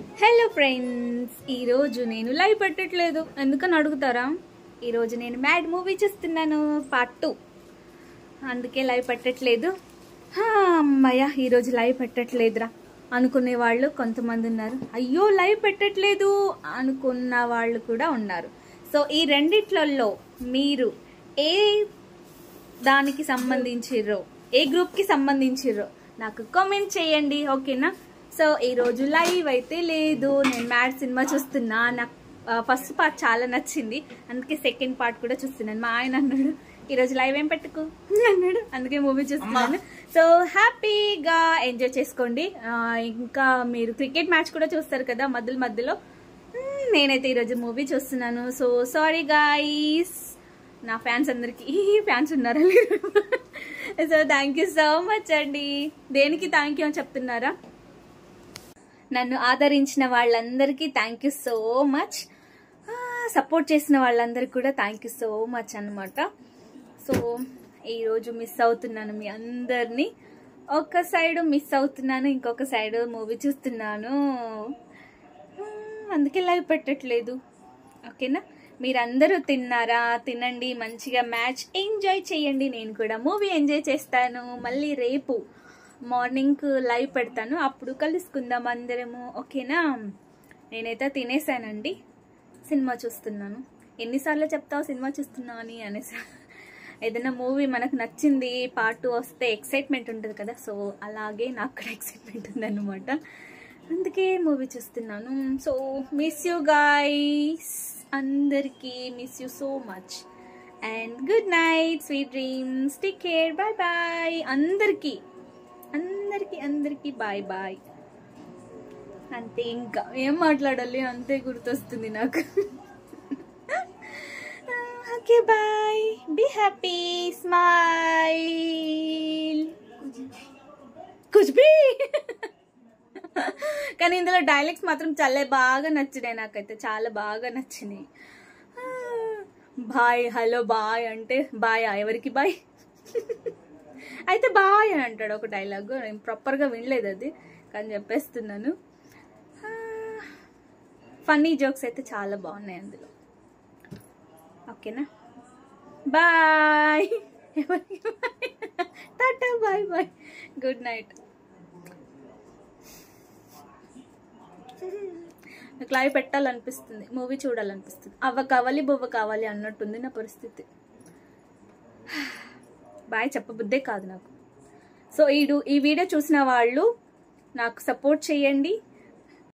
Hello friends, ఈరోజు నేను live పెట్టట్లేదు ఎందుకని అడుగుతారా? ఈరోజు నేను మ్యాడ్ మూవీ చూస్తున్నాను పార్ట్ 2, అందుకే లైవ్ పెట్టట్లేదు. అమ్మయ్య, ఈరోజు లైవ్ పెట్టట్లేదురా అనుకునే వాళ్ళు కొంతమంది ఉన్నారు, అయ్యో లైవ్ పెట్టట్లేదు అనుకున్న వాళ్ళు కూడా ఉన్నారు. సో ఈ రెండిట్లలో మీరు ఏ దానికి సంబంధించిర్రో, ఏ గ్రూప్కి సంబంధించిర్రో నాకు కామెంట్ చేయండి, ఓకేనా? సో ఈరోజు లైవ్ అయితే లేదు, నేను మ్యాడ్ సినిమా చూస్తున్నా. నాకు ఫస్ట్ పార్ట్ చాలా నచ్చింది, అందుకే సెకండ్ పార్ట్ కూడా చూస్తున్నాను. మా ఆయన అన్నాడు ఈరోజు లైవ్ ఏం పెట్టుకో అన్నాడు, అందుకే మూవీ చూస్తున్నాను. సో హ్యాపీగా ఎంజాయ్ చేసుకోండి. ఇంకా మీరు క్రికెట్ మ్యాచ్ కూడా చూస్తారు కదా మధ్యలో మధ్యలో. నేనైతే ఈరోజు మూవీ చూస్తున్నాను. సో సారీ గాయ్స్, నా ఫ్యాన్స్ అందరికి ఫ్యాన్స్ ఉన్నారా లేరు? So thank you so much అండి. దేనికి థ్యాంక్ యూ అని చెప్తున్నారా? నన్ను ఆదరించిన వాళ్ళందరికీ thank you so much, support చేసిన వాళ్ళందరికీ కూడా థ్యాంక్ యూ సో మచ్ అనమాట. సో ఈరోజు మిస్ అవుతున్నాను మీ అందరినీ. ఒక సైడ్ మిస్ అవుతున్నాను, ఇంకొక సైడ్ మూవీ చూస్తున్నాను, అందుకే లైవ్ పెట్టట్లేదు, ఓకేనా? మీరందరూ తిన్నారా? తినండి, మంచిగా మ్యాచ్ ఎంజాయ్ చేయండి, నేను కూడా మూవీ ఎంజాయ్ చేస్తాను. మళ్ళీ రేపు మార్నింగ్ లైవ్ పెడతాను, అప్పుడు కలుసుకుందాం అందరము, ఓకేనా? నేనైతే తినేసానండి, సినిమా చూస్తున్నాను. ఎన్నిసార్లు చెప్తావు సినిమా చూస్తున్నా అని అనేసి. ఏదైనా మూవీ మనకు నచ్చింది పార్ట్ 2 వస్తే ఎక్సైట్మెంట్ ఉంటుంది కదా, సో అలాగే నాకు కూడా ఎక్సైట్మెంట్ ఉందన్నమాట, అందుకే మూవీ చూస్తున్నాను. సో మిస్ యూ గాయ్స్, అందరికీ miss you so much and good night, sweet dreams, take care, bye bye అందరికీ అందరికీ అందరికీ బాయ్ బాయ్. అంతే, ఇంకా ఏం మాట్లాడాలి, అంతే గుర్తొస్తుంది నాకు. Okay bye, be happy, smile, కుచ్ భీ. కానీ ఇందులో డైలాగ్స్ మాత్రం చాలా బాగా నచ్చినాయి, నాకైతే చాలా బాగా నచ్చినాయి. బాయ్, హలో బాయ్ అంటే బాయ్, ఎవరికి బాయ్? అయితే బాయ్ అని అంటాడు ఒక డైలాగ్, నేను ప్రాపర్గా వినలేదు అది, కానీ చెప్పేస్తున్నాను. ఫన్నీ జోక్స్ అయితే చాలా బాగున్నాయి అందులో, ఓకేనా? బాయ్, ఎవరికి బాయ్, టాటా, బాయ్ బాయ్, గుడ్ నైట్. నాకు లైవ్ పెట్టాలనిపిస్తుంది, మూవీ చూడాలనిపిస్తుంది, అవ్వ కావాలి బువ్వ కావాలి అన్నట్టుంది నా పరిస్థితి. బాయ్ చెప్పబుద్దే కాదు నాకు. సో ఈ వీడియో చూసిన వాళ్ళు నాకు సపోర్ట్ చేయండి,